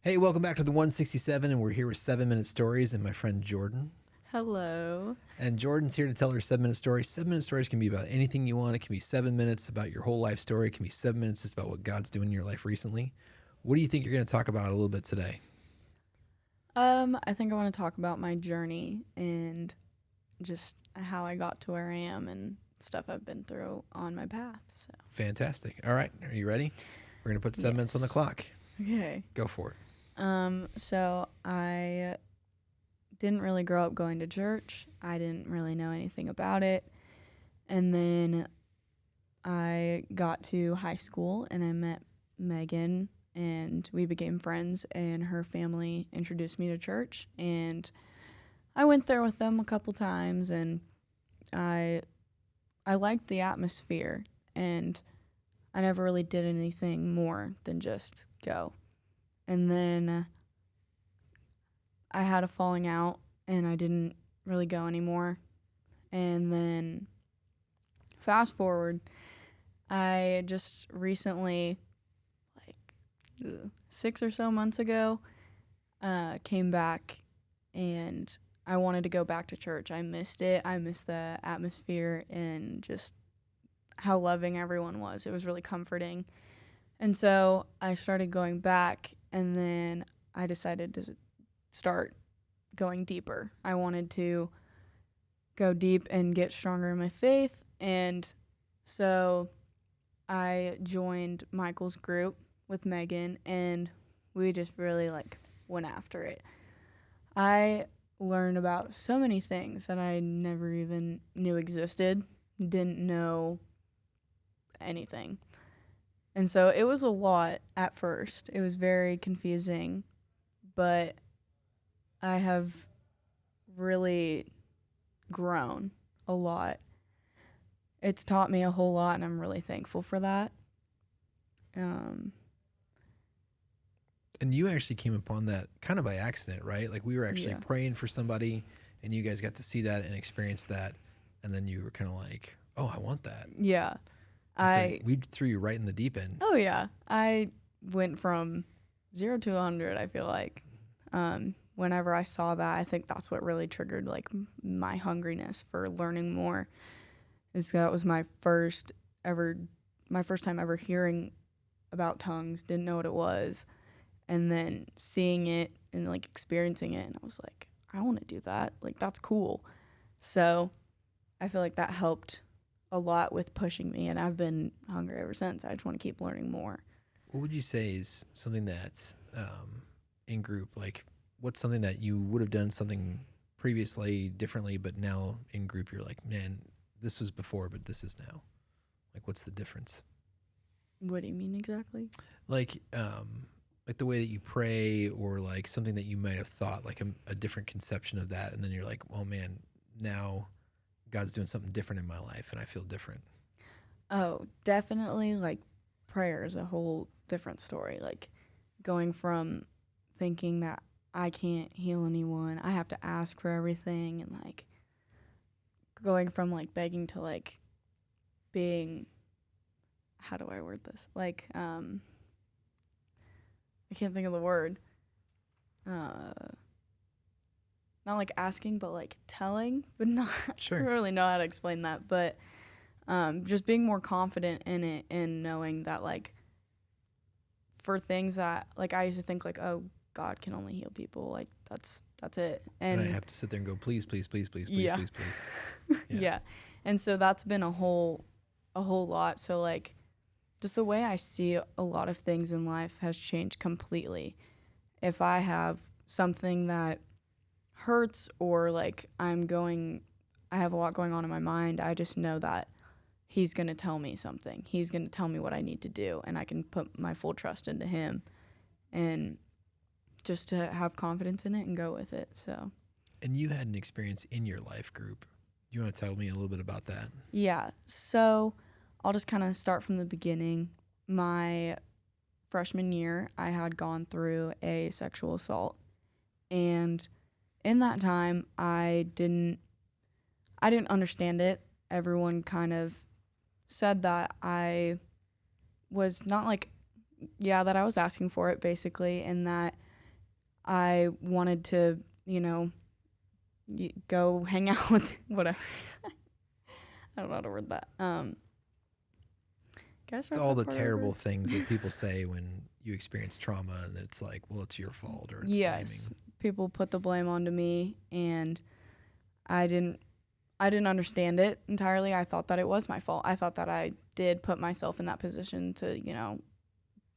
Hey, welcome back to the 167, and we're here with 7 Minute Stories and my friend Jordyn. Hello. And Jordyn's here to tell her 7 minute story. 7 minute stories can be about anything you want. It can be 7 minutes about your whole life story. It can be 7 minutes just about what God's doing in your life recently. What do you think you're going to talk about a little bit today? I think I want to talk about my journey and just how I got to where I am and stuff I've been through on my path. So, Fantastic. All right. Are you ready? We're going to put 7 minutes on the yes. clock. Okay. Go for it. So I didn't really grow up going to church. I didn't really know anything about it. And then I got to high school and I met Megan and we became friends, and her family introduced me to church, and I went there with them a couple times, and I I liked the atmosphere, and I never really did anything more than just go. And then I had a falling out and I didn't really go anymore. And then fast forward, I just recently, like 6 or so months ago, came back, and I wanted to go back to church. I missed it. I missed the atmosphere and just how loving everyone was. It was really comforting. And so I started going back, and then I decided to start going deeper. I wanted to go deep and get stronger in my faith. And so I joined Michael's group with Megan, and we just really went after it. I learned about so many things that I never even knew existed, didn't know anything. And so it was a lot at first. It was very confusing, but I have really grown a lot. It's taught me a whole lot, and I'm really thankful for that. Um, And you actually came upon that kind of by accident, right? Like we were actually yeah. praying for somebody, and you guys got to see that and experience that. And then you were kind of like, oh, I want that. Yeah. And so I we threw you right in the deep end. Oh yeah. I went from 0 to 100, I feel like. Whenever I saw that, I think that's what really triggered my hungriness for learning more. Is that was my first time ever hearing about tongues, didn't know what it was, and then seeing it and experiencing it, and I was like, I want to do that. Like, that's cool. So I feel like that helped a lot with pushing me, and I've been hungry ever since. I just want to keep learning more. What would you say is something that's in group? Like, what's something that you would have done something previously differently, but now in group you're like, man, this was before, but this is now. Like, what's the difference? What do you mean exactly? Like the way that you pray, or like something that you might have thought like a different conception of that, and then you're like, oh man, now God's doing something different in my life, and I feel different. Oh, definitely, prayer is a whole different story. Like, going from thinking that I can't heal anyone, I have to ask for everything, and going from begging to being, how do I word this? I can't think of the word. Uh, Not asking, but telling, but not. I Sure. don't really know how to explain that, but just being more confident in it and knowing that for things that I used to think oh, God can only heal people, that's it. And I have to sit there and go, please, please, please, please, please, Yeah. please, please. Yeah. And so that's been a whole lot. So just the way I see a lot of things in life has changed completely. If I have something that hurts, or I have a lot going on in my mind, I just know that he's going to tell me something. He's going to tell me what I need to do, and I can put my full trust into him, and just to have confidence in it and go with it. So, And you had an experience in your life group. Do you want to tell me a little bit about that? yeah. So, I'll just kind of start from the beginning. My freshman year, I had gone through a sexual assault, and in that time, I didn't understand it. Everyone kind of said that I was not that I was asking for it, basically, and that I wanted to, go hang out with whatever. I don't know how to word that. It's all the terrible things that people say when you experience trauma, and it's like, well, it's your fault, or it's yes, blaming. People put the blame onto me, and I didn't understand it entirely. I thought that it was my fault. I thought that I did put myself in that position to,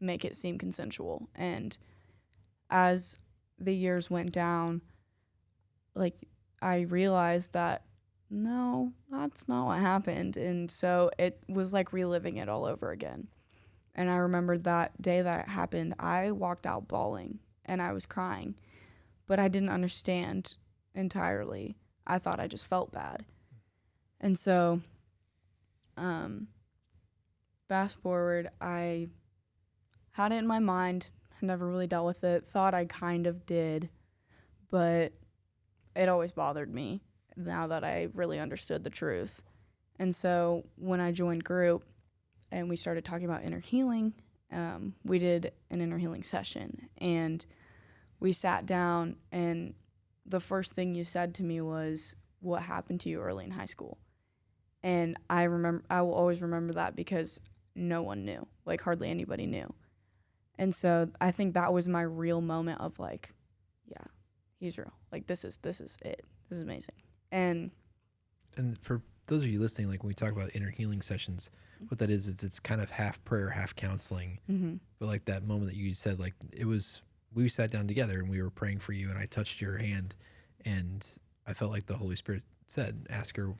make it seem consensual. And as the years went down, like, I realized that no, that's not what happened. And so it was like reliving it all over again. And I remember that day that it happened, I walked out bawling and I was crying, but I didn't understand entirely. I thought I just felt bad. And so, fast forward, I had it in my mind, had never really dealt with it, thought I kind of did, but it always bothered me now that I really understood the truth. And so when I joined group and we started talking about inner healing, we did an inner healing session, and we sat down, and the first thing you said to me was, what happened to you early in high school? And I will always remember that because no one knew, like hardly anybody knew. And so I think that was my real moment of like, yeah, he's real. Like this is it. This is amazing. And for those of you listening, like when we talk about inner healing sessions, what that is it's kind of half prayer, half counseling. mm-hmm. But like that moment that you said, like we sat down together and we were praying for you, and I touched your hand, and I felt like the Holy Spirit said, ask her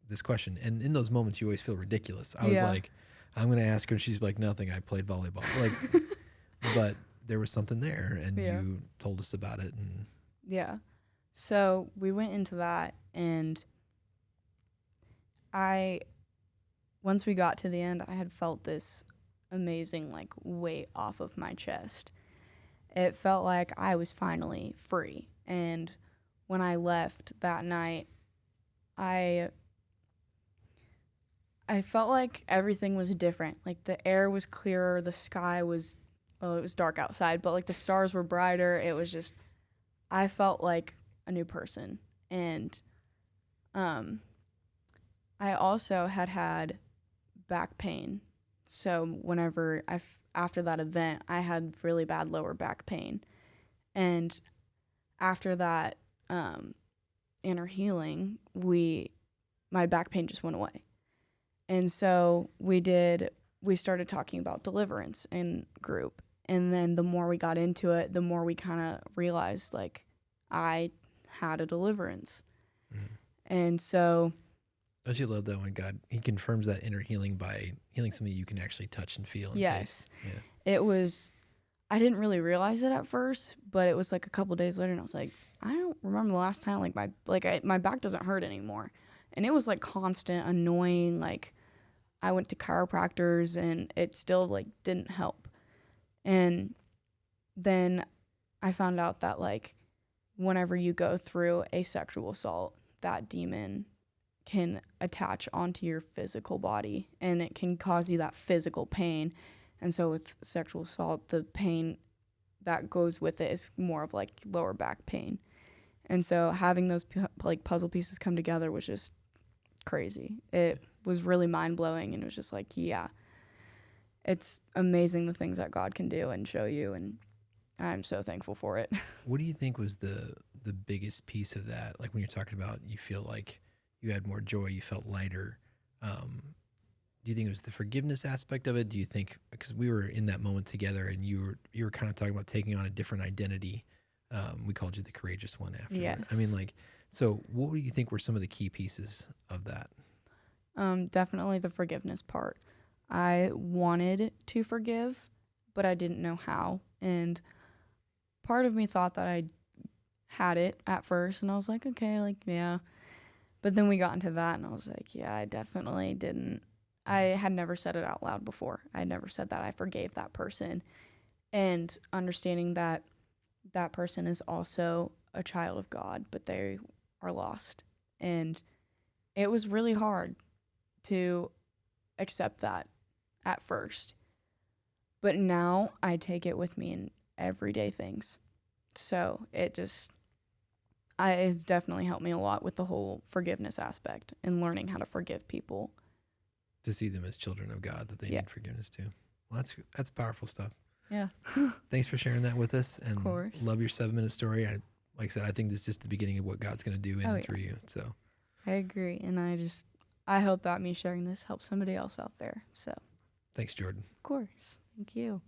this question. And in those moments, you always feel ridiculous. I was like, I'm going to ask her. And she's like, nothing. I played volleyball. Like, but there was something there, and you told us about it. And yeah. So we went into that, and once we got to the end, I had felt this amazing, like, weight off of my chest. It felt like I was finally free. And when I left that night, I felt like everything was different. Like, the air was clearer, the sky was, well, it was dark outside, but, like, the stars were brighter. It was just, I felt like a new person. And I also had back pain. So whenever after that event, I had really bad lower back pain. And after that inner healing, my back pain just went away. And so we started talking about deliverance in group. And then the more we got into it, the more we kind of realized, like, I had a deliverance. Mm-hmm. And so, don't you love that when God, he confirms that inner healing by healing something you can actually touch and feel and yes. taste? Yeah. It was, I didn't really realize it at first, but it was like a couple days later, and I was like, I don't remember the last time my back doesn't hurt anymore. And it was like constant, annoying, like I went to chiropractors and it still like didn't help. And then I found out that like whenever you go through a sexual assault, that demon can attach onto your physical body, and it can cause you that physical pain. And so with sexual assault, the pain that goes with it is more of like lower back pain. And so having those like puzzle pieces come together was just crazy. It was really mind-blowing, and it was just like, yeah, it's amazing the things that God can do and show you, and I'm so thankful for it. What do you think was the biggest piece of that? Like when you're talking about you feel like you had more joy, you felt lighter. Do you think it was the forgiveness aspect of it? Do you think, because we were in that moment together and you were kind of talking about taking on a different identity. We called you the courageous one after. Yes. I mean, like, so what do you think were some of the key pieces of that? Definitely the forgiveness part. I wanted to forgive, but I didn't know how. And part of me thought that I had it at first, and I was like, okay, like, yeah. But then we got into that, and I was like, yeah, I definitely didn't. I had never said it out loud before. I had never said that I forgave that person. And understanding that that person is also a child of God, but they are lost. And it was really hard to accept that at first. But now I take it with me in everyday things. So it's definitely helped me a lot with the whole forgiveness aspect and learning how to forgive people. To see them as children of God, that they need forgiveness too. Well, that's powerful stuff. Yeah. Thanks for sharing that with us, and Of course. love your 7-minute story. Like I said, I think this is just the beginning of what God's going to do in and through you. So I agree, and I hope that me sharing this helps somebody else out there. So thanks, Jordyn. of course. Thank you.